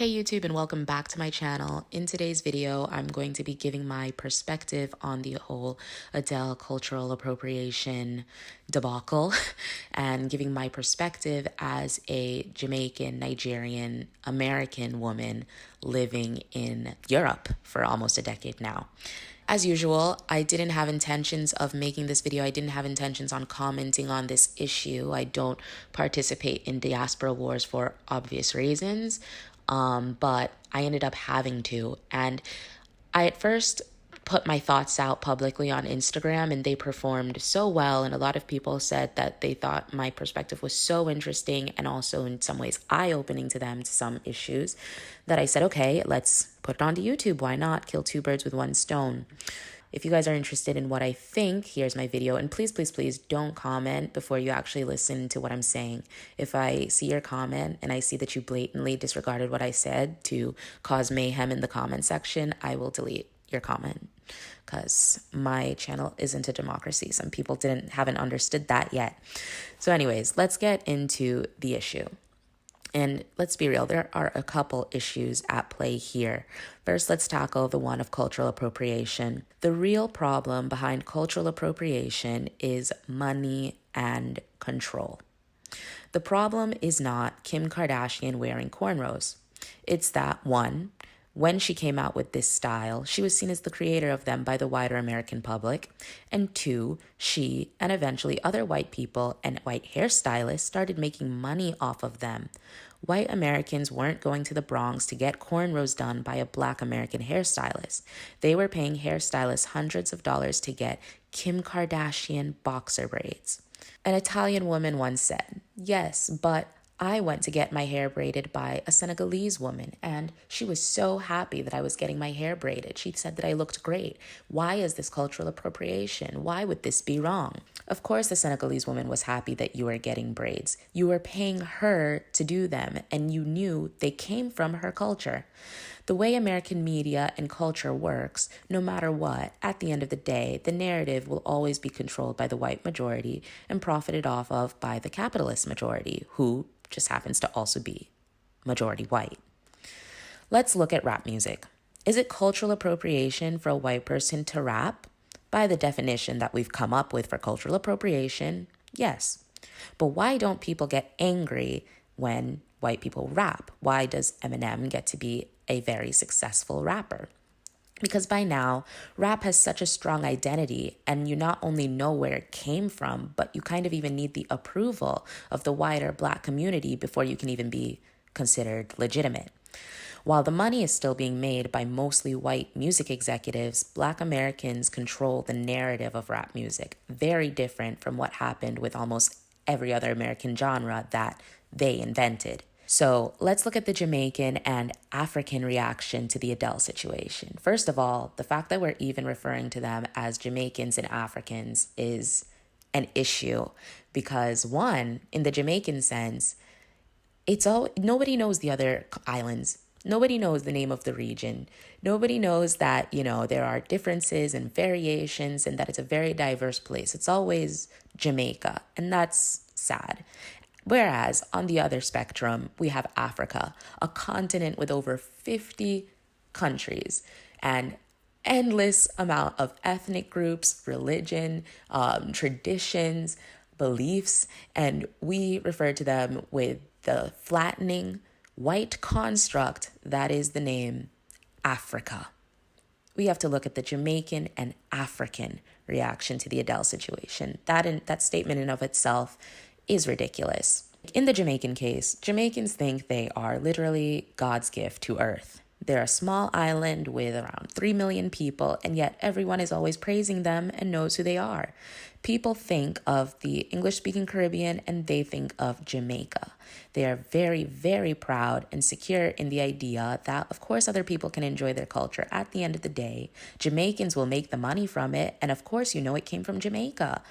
Hey YouTube, and welcome back to my channel. In today's video, I'm going to be giving my perspective on the whole Adele cultural appropriation debacle and giving my perspective as a Jamaican-Nigerian-American woman living in Europe for almost a decade now. As usual, I didn't have intentions of making this video. I didn't have intentions on commenting on this issue. I don't participate in diaspora wars for obvious reasons, but I ended up having to. And I at first put my thoughts out publicly on Instagram, and they performed so well. And a lot of people said that they thought my perspective was so interesting and also in some ways eye-opening to them to some issues that I said, okay, let's put it onto YouTube. Why not kill two birds with one stone? If you guys are interested in what I think, here's my video. And please, please, please don't comment before you actually listen to what I'm saying. If I see your comment and I see that you blatantly disregarded what I said to cause mayhem in the comment section, I will delete your comment, because my channel isn't a democracy. Some people haven't understood that yet. So anyways, let's get into the issue. And let's be real, there are a couple issues at play here. First, let's tackle the one of cultural appropriation. The real problem behind cultural appropriation is money and control. The problem is not Kim Kardashian wearing cornrows. It's that, one, when she came out with this style, she was seen as the creator of them by the wider American public. And two, she and eventually other white people and white hairstylists started making money off of them. White Americans weren't going to the Bronx to get cornrows done by a Black American hairstylist. They were paying hairstylists hundreds of dollars to get Kim Kardashian boxer braids. An Italian woman once said, "Yes, but I went to get my hair braided by a Senegalese woman, and she was so happy that I was getting my hair braided. She said that I looked great. Why is this cultural appropriation? Why would this be wrong?" Of course, the Senegalese woman was happy that you were getting braids. You were paying her to do them, and you knew they came from her culture. The way American media and culture works, no matter what, at the end of the day, the narrative will always be controlled by the white majority and profited off of by the capitalist majority, who just happens to also be majority white. Let's look at rap music. Is it cultural appropriation for a white person to rap? By the definition that we've come up with for cultural appropriation, yes. But why don't people get angry when white people rap? Why does Eminem get to be a very successful rapper? Because by now, rap has such a strong identity, and you not only know where it came from, but you kind of even need the approval of the wider Black community before you can even be considered legitimate. While the money is still being made by mostly white music executives, Black Americans control the narrative of rap music, very different from what happened with almost every other American genre that they invented. So let's look at the Jamaican and African reaction to the Adele situation. First of all, the fact that we're even referring to them as Jamaicans and Africans is an issue because, one, in the Jamaican sense, nobody knows the other islands. Nobody knows the name of the region. Nobody knows that, there are differences and variations and that it's a very diverse place. It's always Jamaica, and that's sad. Whereas on the other spectrum, we have Africa, a continent with over 50 countries and endless amount of ethnic groups, religion, traditions, beliefs, and we refer to them with the flattening white construct that is the name Africa. We have to look at the Jamaican and African reaction to the Adele situation. That statement in of itself is ridiculous. In the Jamaican case, Jamaicans think they are literally God's gift to Earth. They're a small island with around 3 million people, and yet everyone is always praising them and knows who they are. People think of the English-speaking Caribbean and they think of Jamaica. They are very, very proud and secure in the idea that, of course, other people can enjoy their culture. At the end of the day, Jamaicans will make the money from it, and of course, it came from Jamaica.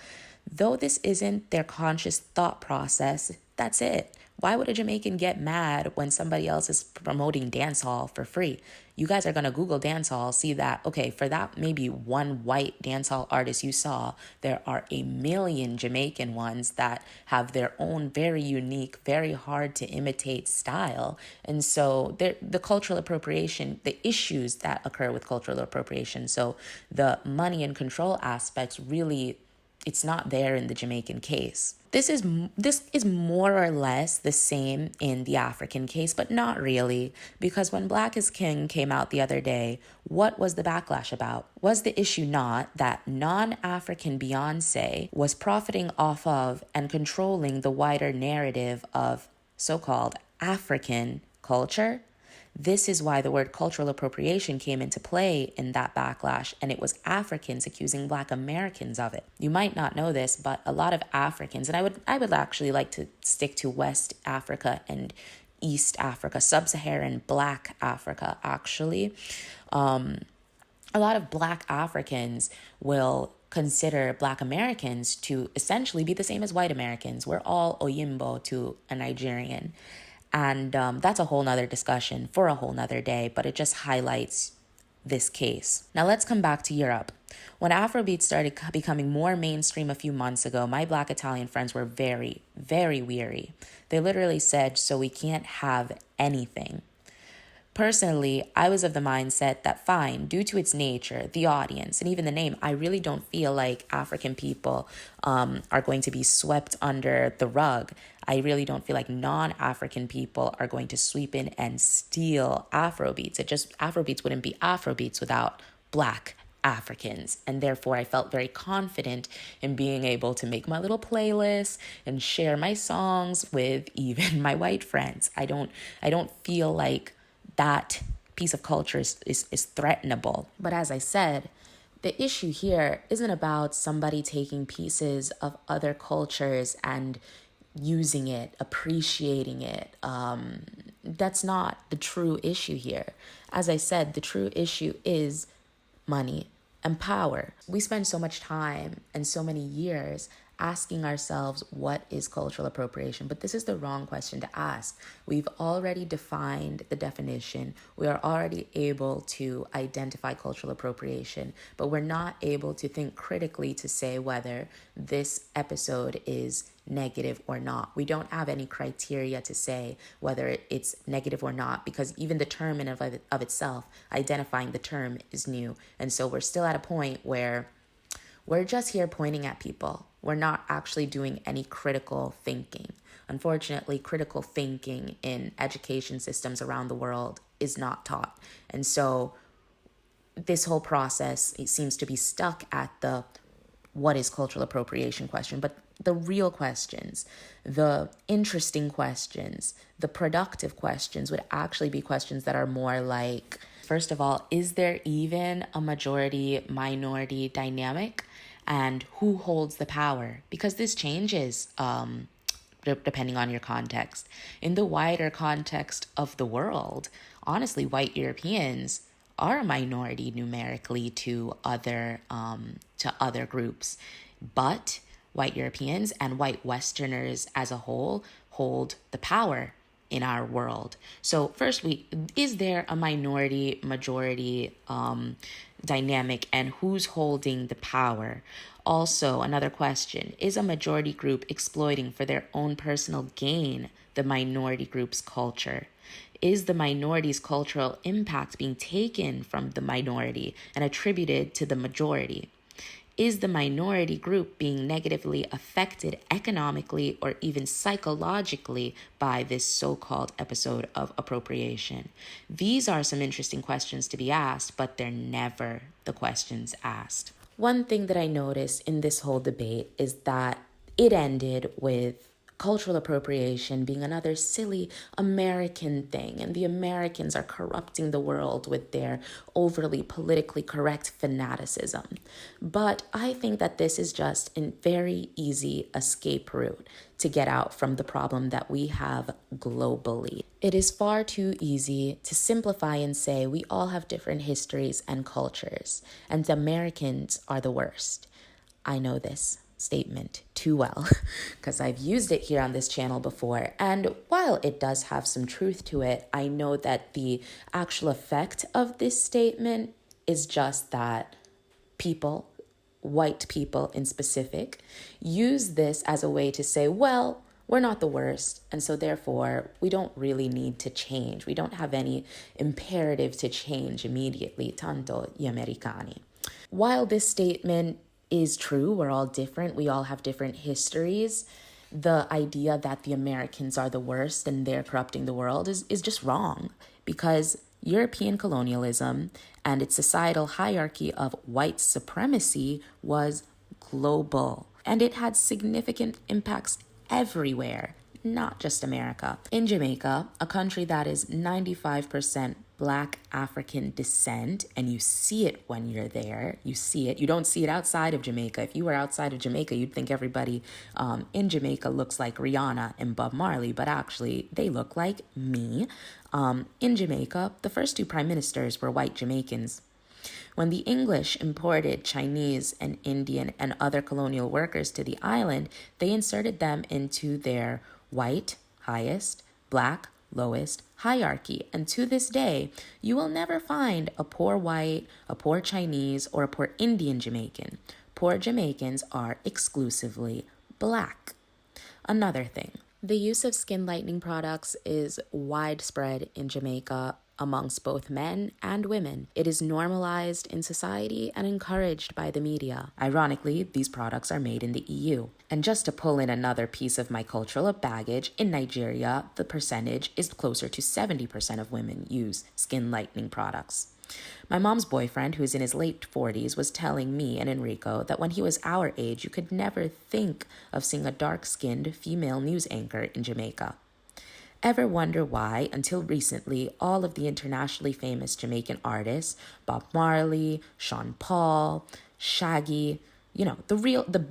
Though this isn't their conscious thought process, that's it. Why would a Jamaican get mad when somebody else is promoting dancehall for free? You guys are going to Google dancehall, see that, okay, for that maybe one white dancehall artist you saw, there are a million Jamaican ones that have their own very unique, very hard to imitate style. And so the cultural appropriation, the issues that occur with cultural appropriation, so the money and control aspects really, it's not there in the Jamaican case. This is more or less the same in the African case, but not really, because when Black is King came out the other day, what was the backlash about? Was the issue not that non-African Beyonce was profiting off of and controlling the wider narrative of so-called African culture? This is why the word cultural appropriation came into play in that backlash, and it was Africans accusing Black Americans of it. You might not know this, but a lot of Africans, and I would actually like to stick to West Africa and East Africa, Sub-Saharan Black Africa, actually. A lot of Black Africans will consider Black Americans to essentially be the same as white Americans. We're all Oyimbo to a Nigerian. And that's a whole nother discussion for a whole nother day, but it just highlights this case. Now let's come back to Europe. When Afrobeat started becoming more mainstream a few months ago, my Black Italian friends were very, very weary. They literally said, so we can't have anything. Personally, I was of the mindset that fine, due to its nature, the audience, and even the name, I really don't feel like African people are going to be swept under the rug. I really don't feel like non-African people are going to sweep in and steal Afrobeats. Afrobeats wouldn't be Afrobeats without Black Africans. And therefore, I felt very confident in being able to make my little playlist and share my songs with even my white friends. I don't feel like that piece of culture is threatenable. But as I said, the issue here isn't about somebody taking pieces of other cultures and using it, appreciating it. That's not the true issue here. As I said, the true issue is money and power. We spend so much time and so many years asking ourselves, what is cultural appropriation? But this is the wrong question to ask. We've already defined the definition. We are already able to identify cultural appropriation, but we're not able to think critically to say whether this episode is negative or not. We don't have any criteria to say whether it's negative or not, because even the term in and of itself, identifying the term, is new. And so we're still at a point where we're just here pointing at people. We're not actually doing any critical thinking. Unfortunately, critical thinking in education systems around the world is not taught. And so this whole process, it seems to be stuck at the what is cultural appropriation question. But the real questions, the interesting questions, the productive questions would actually be questions that are more like, first of all, is there even a majority-minority dynamic? And who holds the power? Because this changes depending on your context. In the wider context of the world, honestly, white Europeans are a minority numerically to other groups. But white Europeans and white Westerners as a whole hold the power in our world. So first, is there a minority-majority dynamic, and who's holding the power? Also, another question, is a majority group exploiting for their own personal gain the minority group's culture? Is the minority's cultural impact being taken from the minority and attributed to the majority? Is the minority group being negatively affected economically or even psychologically by this so-called episode of appropriation? These are some interesting questions to be asked, but they're never the questions asked. One thing that I noticed in this whole debate is that it ended with cultural appropriation being another silly American thing, and the Americans are corrupting the world with their overly politically correct fanaticism. But I think that this is just a very easy escape route to get out from the problem that we have globally. It is far too easy to simplify and say we all have different histories and cultures, and the Americans are the worst. I know this. statement too well because I've used it here on this channel before. And while it does have some truth to it, I know that the actual effect of this statement is just that people, white people in specific, use this as a way to say, well, we're not the worst, and so therefore we don't really need to change. We don't have any imperative to change immediately, tanto gli americani. While this statement is true, we're all different, we all have different histories, the idea that the Americans are the worst and they're corrupting the world is just wrong, because European colonialism and its societal hierarchy of white supremacy was global, and it had significant impacts everywhere, not just America. In Jamaica, a country that is 95% Black African descent, and you see it when you're there. You see it. You don't see it outside of Jamaica. If you were outside of Jamaica, you'd think everybody in Jamaica looks like Rihanna and Bob Marley, but actually they look like me. In Jamaica, the first two prime ministers were white Jamaicans. When the English imported Chinese and Indian and other colonial workers to the island, they inserted them into their white, highest, Black, lowest hierarchy. And to this day, you will never find a poor white, a poor Chinese, or a poor Indian Jamaican. Poor Jamaicans are exclusively Black. Another thing, the use of skin lightening products is widespread in Jamaica amongst both men and women. It is normalized in society and encouraged by the media. Ironically, these products are made in the EU. And just to pull in another piece of my cultural baggage, in Nigeria, the percentage is closer to 70% of women use skin lightening products. My mom's boyfriend, who's in his late 40s, was telling me and Enrico that when he was our age, you could never think of seeing a dark-skinned female news anchor in Jamaica. Ever wonder why, until recently, all of the internationally famous Jamaican artists, Bob Marley, Sean Paul, Shaggy, the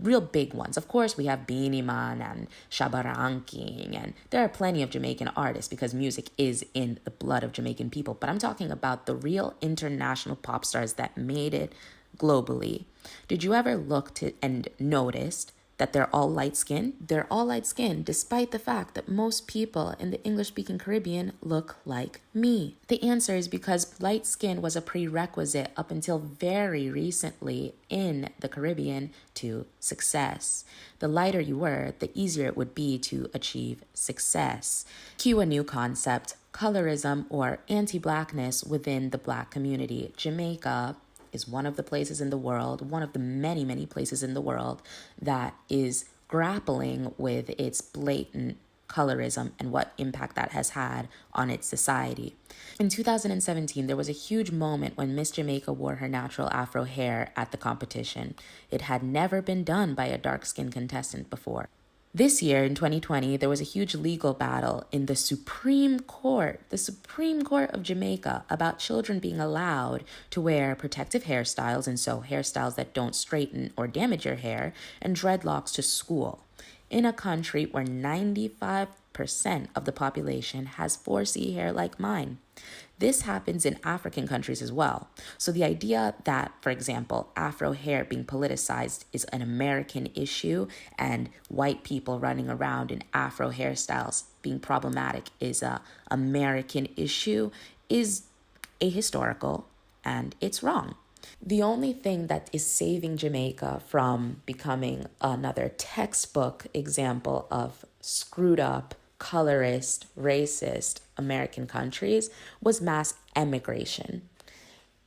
real big ones. Of course, we have Beanie Man and Shabba Ranking, and there are plenty of Jamaican artists because music is in the blood of Jamaican people. But I'm talking about the real international pop stars that made it globally. Did you ever look to and noticed that they're all light-skinned? They're all light-skinned, despite the fact that most people in the English-speaking Caribbean look like me. The answer is because light skin was a prerequisite up until very recently in the Caribbean to success. The lighter you were, the easier it would be to achieve success. Cue a new concept, colorism or anti-Blackness within the Black community. Jamaica is one of the places in the world, one of the many, many places in the world that is grappling with its blatant colorism and what impact that has had on its society. In 2017, there was a huge moment when Miss Jamaica wore her natural afro hair at the competition. It had never been done by a dark-skinned contestant before. This year, in 2020, there was a huge legal battle in the Supreme Court of Jamaica, about children being allowed to wear protective hairstyles, and so hairstyles that don't straighten or damage your hair, and dreadlocks to school. In a country where 95% of the population has 4C hair like mine. This happens in African countries as well. So the idea that, for example, Afro hair being politicized is an American issue and white people running around in Afro hairstyles being problematic is a American issue is ahistorical, and it's wrong. The only thing that is saving Jamaica from becoming another textbook example of screwed up, colorist, racist American countries was mass emigration.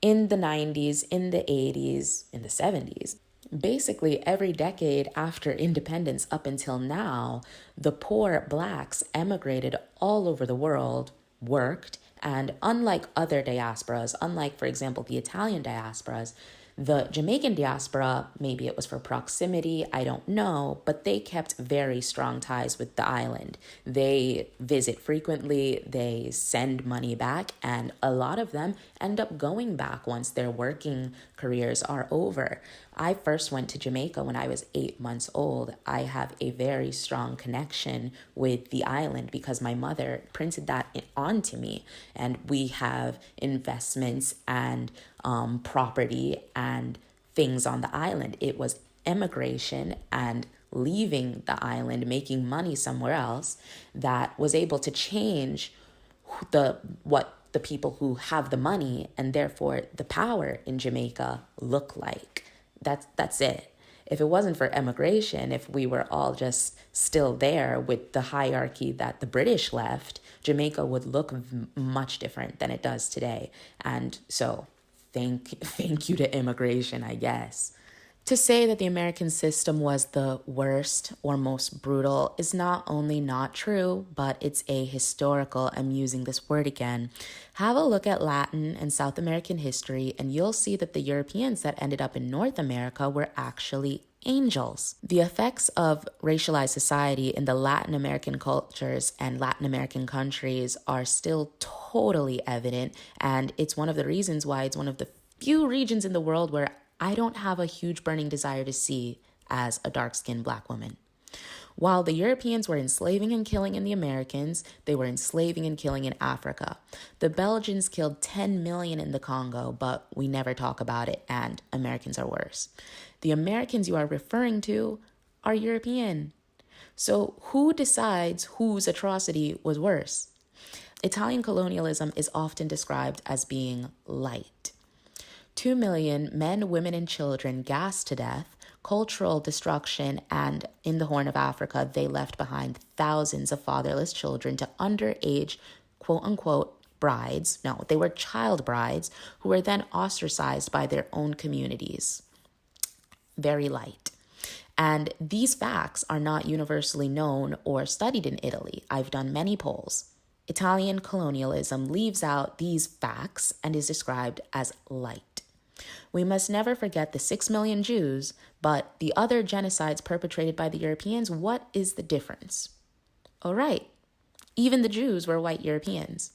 In the 90s, in the 80s, in the 70s, basically every decade after independence up until now, the poor Blacks emigrated all over the world, worked, and unlike other diasporas, unlike, for example, the Italian diasporas, the Jamaican diaspora, maybe it was for proximity, I don't know, but they kept very strong ties with the island. They visit frequently, they send money back, and a lot of them end up going back once their working careers are over. I first went to Jamaica when I was 8 months old. I have a very strong connection with the island because my mother printed that onto me, and we have investments and property and things on the island. It was emigration and leaving the island, making money somewhere else, that was able to change what the people who have the money and therefore the power in Jamaica look like. That's it. If it wasn't for emigration, if we were all just still there with the hierarchy that the British left, Jamaica would look much different than it does today. And so thank you to immigration, I guess. To say that the American system was the worst or most brutal is not only not true, but it's ahistorical. I'm using this word again. Have a look at Latin and South American history, and you'll see that the Europeans that ended up in North America were actually angels. The effects of racialized society in the Latin American cultures and Latin American countries are still totally evident, and it's one of the reasons why it's one of the few regions in the world where I don't have a huge burning desire to see as a dark-skinned Black woman. While the Europeans were enslaving and killing in the Americans, they were enslaving and killing in Africa. The Belgians killed 10 million in the Congo, but we never talk about it, and Americans are worse. The Americans you are referring to are European. So who decides whose atrocity was worse? Italian colonialism is often described as being light. 2 million men, women, and children gassed to death, cultural destruction, and in the Horn of Africa, they left behind thousands of fatherless children to underage, quote-unquote, brides. No, they were child brides who were then ostracized by their own communities. Very light. And these facts are not universally known or studied in Italy. I've done many polls. Italian colonialism leaves out these facts and is described as light. We must never forget the 6 million Jews, but the other genocides perpetrated by the Europeans, what is the difference? Oh, right. Even the Jews were white Europeans.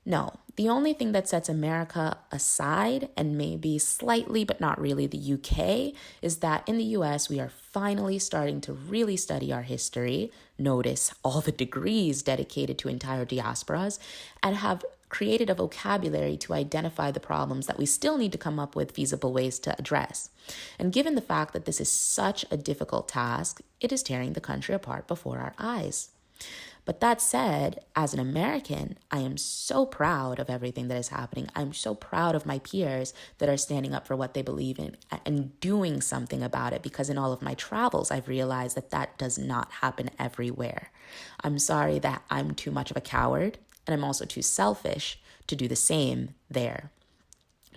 No, the only thing that sets America aside, and maybe slightly, but not really, the UK, is that in the US, we are finally starting to really study our history, notice all the degrees dedicated to entire diasporas, and have created a vocabulary to identify the problems that we still need to come up with feasible ways to address. And given the fact that this is such a difficult task, it is tearing the country apart before our eyes. But that said, as an American, I am so proud of everything that is happening. I'm so proud of my peers that are standing up for what they believe in and doing something about it, because in all of my travels, I've realized that that does not happen everywhere. I'm sorry that I'm too much of a coward, and I'm also too selfish to do the same there.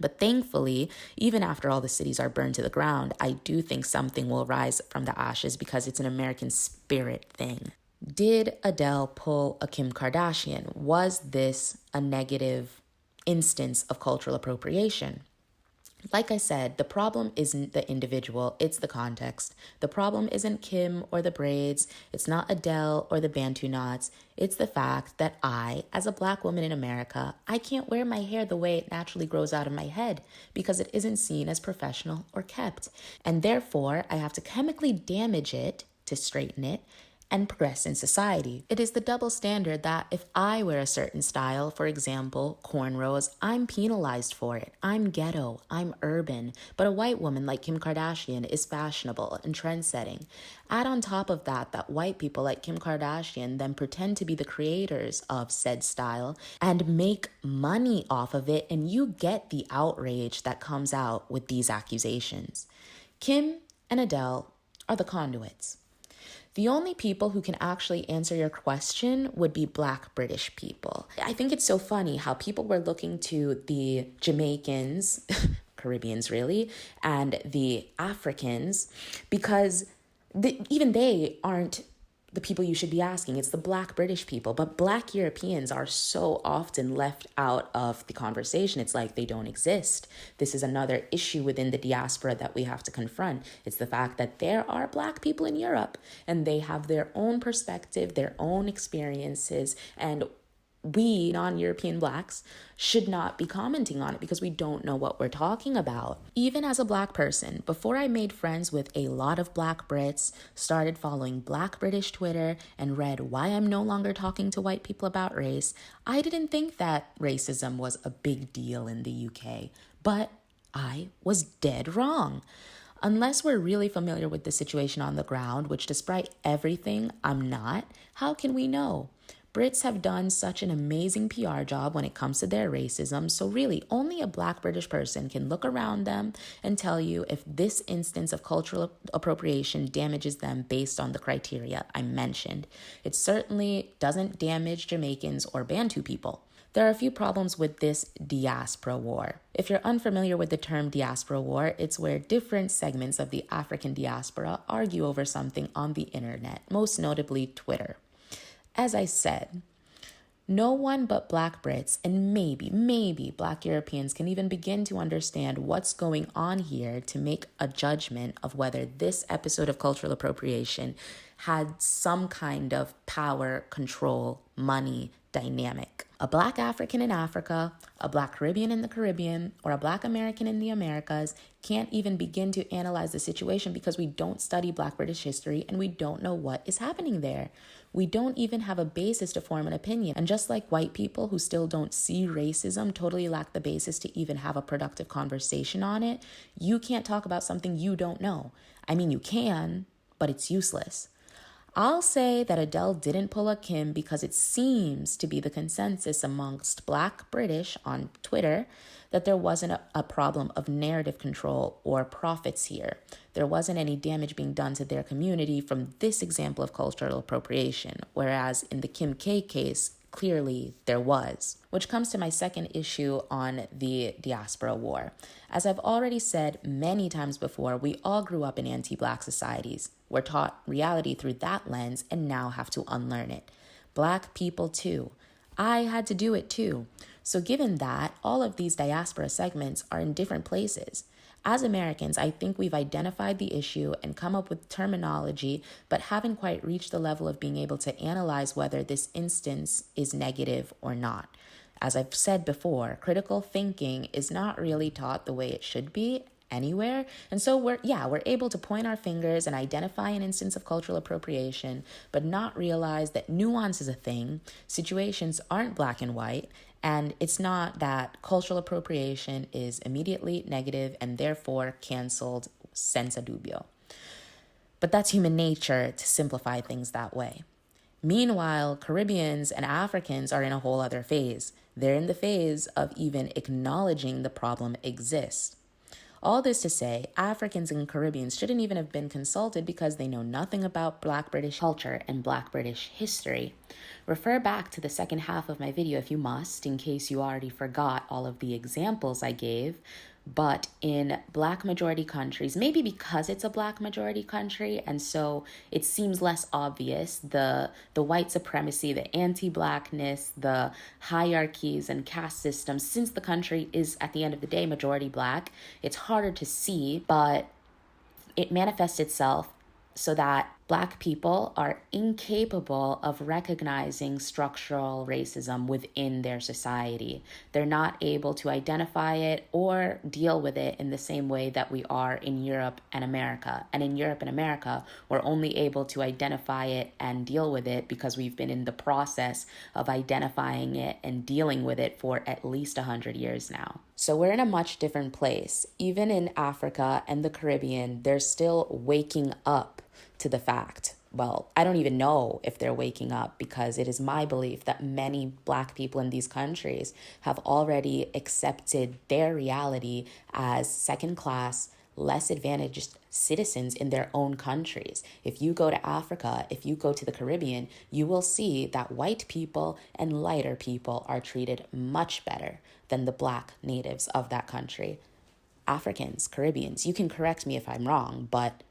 But thankfully, even after all the cities are burned to the ground, I do think something will rise from the ashes because it's an American spirit thing. Did Adele pull a Kim Kardashian? Was this a negative instance of cultural appropriation? Like I said, the problem isn't the individual, it's the context. The problem isn't Kim or the braids, it's not Adele or the Bantu knots. It's the fact that I, as a Black woman in America, I can't wear my hair the way it naturally grows out of my head because it isn't seen as professional or kept. And therefore, I have to chemically damage it to straighten it and progress in society. It is the double standard that if I wear a certain style, for example, cornrows, I'm penalized for it. I'm ghetto, I'm urban, but a white woman like Kim Kardashian is fashionable and trend-setting. Add on top of that white people like Kim Kardashian then pretend to be the creators of said style and make money off of it, and you get the outrage that comes out with these accusations. Kim and Adele are the conduits. The only people who can actually answer your question would be Black British people. I think it's so funny how people were looking to the Jamaicans, Caribbeans really, and the Africans because even they aren't the people you should be asking. It's the Black British people, but Black Europeans are so often left out of the conversation. It's like they don't exist. This is another issue within the diaspora that we have to confront. It's the fact that there are Black people in Europe and they have their own perspective, their own experiences, and we non-European Blacks should not be commenting on it because we don't know what we're talking about. Even as a Black person, before I made friends with a lot of Black Brits, started following Black British Twitter, and read Why I'm No Longer Talking to White People About Race, I didn't think that racism was a big deal in the UK, but I was dead wrong. Unless we're really familiar with the situation on the ground, which despite everything, I'm not, how can we know? Brits have done such an amazing PR job when it comes to their racism, so really only a Black British person can look around them and tell you if this instance of cultural appropriation damages them based on the criteria I mentioned. It certainly doesn't damage Jamaicans or Bantu people. There are a few problems with this diaspora war. If you're unfamiliar with the term diaspora war, it's where different segments of the African diaspora argue over something on the internet, most notably Twitter. As I said, no one but Black Brits and maybe Black Europeans can even begin to understand what's going on here to make a judgment of whether this episode of cultural appropriation had some kind of power, control, money dynamic. A Black African in Africa, a Black Caribbean in the Caribbean, or a Black American in the Americas can't even begin to analyze the situation because we don't study Black British history and we don't know what is happening there. We don't even have a basis to form an opinion. And just like white people who still don't see racism totally lack the basis to even have a productive conversation on it, you can't talk about something you don't know. I mean, you can, but it's useless. I'll say that Adele didn't pull a Kim because it seems to be the consensus amongst Black British on Twitter that there wasn't a problem of narrative control or profits here. There wasn't any damage being done to their community from this example of cultural appropriation, whereas in the Kim K case, clearly there was. Which comes to my second issue on the diaspora war. As I've already said many times before, we all grew up in anti-Black societies. We're taught reality through that lens and now have to unlearn it. Black people too. I had to do it too. So given that, all of these diaspora segments are in different places. As Americans, I think we've identified the issue and come up with terminology, but haven't quite reached the level of being able to analyze whether this instance is negative or not. As I've said before, critical thinking is not really taught the way it should be anywhere. And so we're able to point our fingers and identify an instance of cultural appropriation, but not realize that nuance is a thing, situations aren't black and white, and it's not that cultural appropriation is immediately negative and therefore canceled senza dubio. But that's human nature to simplify things that way. Meanwhile, Caribbeans and Africans are in a whole other phase. They're in the phase of even acknowledging the problem exists. All this to say, Africans and Caribbeans shouldn't even have been consulted because they know nothing about Black British culture and Black British history. Refer back to the second half of my video if you must, in case you already forgot all of the examples I gave. But in Black majority countries, maybe because it's a Black majority country, and so it seems less obvious, the white supremacy, the anti-Blackness, the hierarchies and caste systems, since the country is at the end of the day majority Black, it's harder to see, but it manifests itself so that Black people are incapable of recognizing structural racism within their society. They're not able to identify it or deal with it in the same way that we are in Europe and America. And in Europe and America, we're only able to identify it and deal with it because we've been in the process of identifying it and dealing with it for at least 100 years now. So we're in a much different place. Even in Africa and the Caribbean, they're still waking up to the fact. Well, I don't even know if they're waking up because it is my belief that many Black people in these countries have already accepted their reality as second class, less advantaged citizens in their own countries. If you go to Africa, if you go to the Caribbean, you will see that white people and lighter people are treated much better than the Black natives of that country. Africans, Caribbeans, you can correct me if I'm wrong, but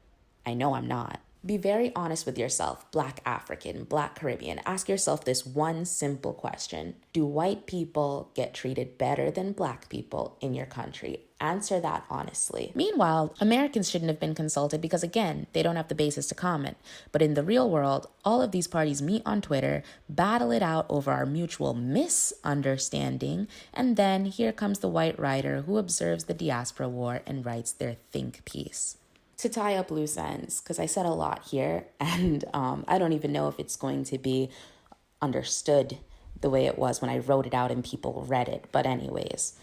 I know I'm not. Be very honest with yourself, Black African, Black Caribbean. Ask yourself this one simple question. Do white people get treated better than Black people in your country? Answer that honestly. Meanwhile, Americans shouldn't have been consulted because, again, they don't have the basis to comment. But in the real world, all of these parties meet on Twitter, battle it out over our mutual misunderstanding, and then here comes the white writer who observes the diaspora war and writes their think piece. To tie up loose ends, because I said a lot here, and I don't even know if it's going to be understood the way it was when I wrote it out and people read it. But anyways,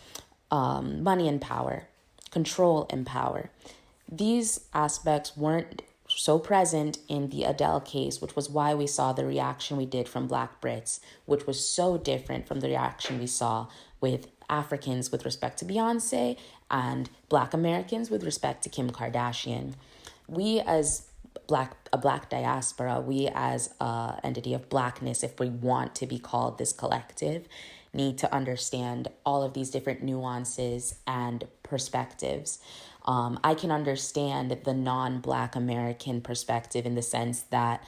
money and power, control and power. These aspects weren't so present in the Adele case, which was why we saw the reaction we did from Black Brits, which was so different from the reaction we saw with Africans with respect to Beyonce and Black Americans with respect to Kim Kardashian. We as a black diaspora, we as a entity of blackness, if we want to be called this collective, need to understand all of these different nuances and perspectives. I can understand the non-Black American perspective in the sense that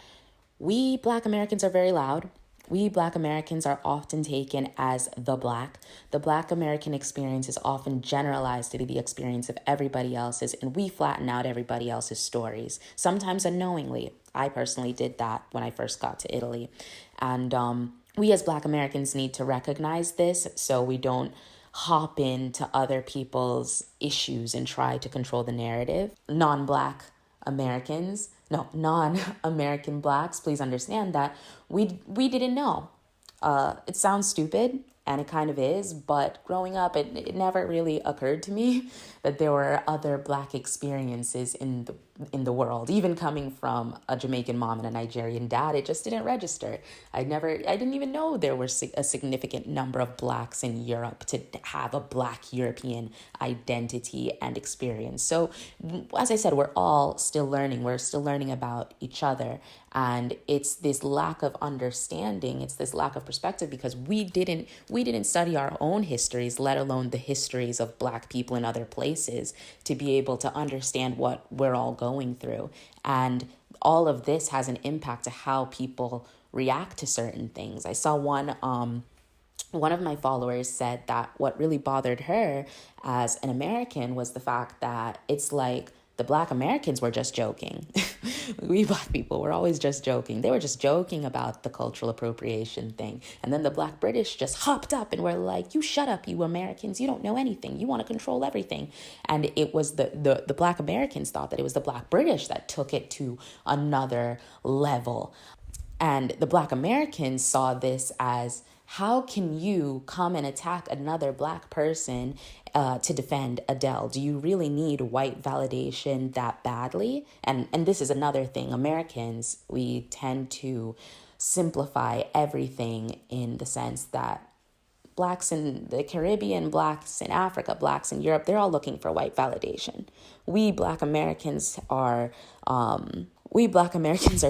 we Black Americans are very loud. We Black Americans are often taken as the Black. The Black American experience is often generalized to be the experience of everybody else's, and we flatten out everybody else's stories, sometimes unknowingly. I personally did that when I first got to Italy. And we as Black Americans need to recognize this so we don't hop into other people's issues and try to control the narrative. Non-American Blacks, please understand that we didn't know. It sounds stupid, and it kind of is, but growing up, it never really occurred to me that there were other Black experiences in the world. Even coming from a Jamaican mom and a Nigerian dad, it just didn't register. I didn't even know there were a significant number of Blacks in Europe to have a Black European identity and experience. So, as I said, we're all still learning. We're still learning about each other. And it's this lack of understanding, it's this lack of perspective, because we didn't study our own histories, let alone the histories of Black people in other places, to be able to understand what we're all going through. And all of this has an impact to how people react to certain things. I saw one of my followers said that what really bothered her as an American was the fact that it's like the Black Americans were just joking. We Black people were always just joking. They were just joking about the cultural appropriation thing. And then the Black British just hopped up and were like, you shut up, you Americans. You don't know anything. You want to control everything. And it was the Black Americans thought that it was the Black British that took it to another level. And the Black Americans saw this as, how can you come and attack another Black person to defend Adele? Do you really need white validation that badly? And this is another thing. Americans, we tend to simplify everything in the sense that Blacks in the Caribbean, Blacks in Africa, Blacks in Europe, they're all looking for white validation. We Black Americans are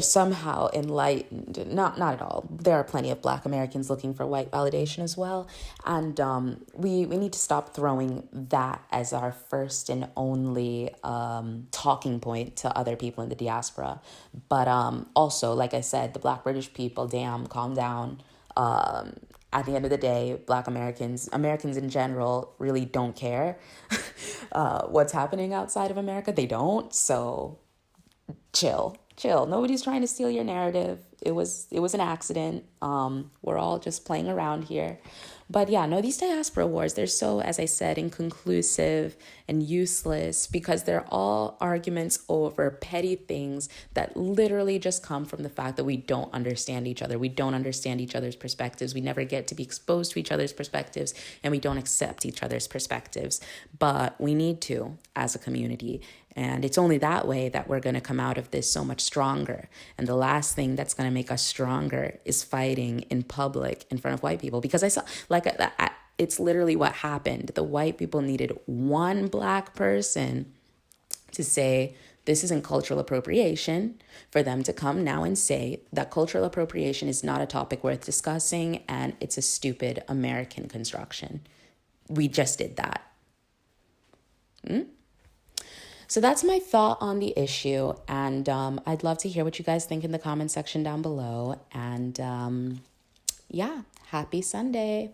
somehow enlightened. Not at all. There are plenty of Black Americans looking for white validation as well. And we need to stop throwing that as our first and only talking point to other people in the diaspora. But also, like I said, the Black British people, damn, calm down. At the end of the day, Black Americans in general really don't care what's happening outside of America. They don't. So chill. Nobody's trying to steal your narrative. It was an accident. We're all just playing around here. But yeah, no, these diaspora wars, they're so, as I said, inconclusive and useless because they're all arguments over petty things that literally just come from the fact that we don't understand each other. We don't understand each other's perspectives. We never get to be exposed to each other's perspectives, and we don't accept each other's perspectives. But we need to as a community. And it's only that way that we're going to come out of this so much stronger. And the last thing that's going to make us stronger is fighting in public in front of white people. Because I saw, it's literally what happened. The white people needed one Black person to say, this isn't cultural appropriation, for them to come now and say that cultural appropriation is not a topic worth discussing and it's a stupid American construction. We just did that. So that's my thought on the issue, and I'd love to hear what you guys think in the comment section down below. And yeah, happy Sunday.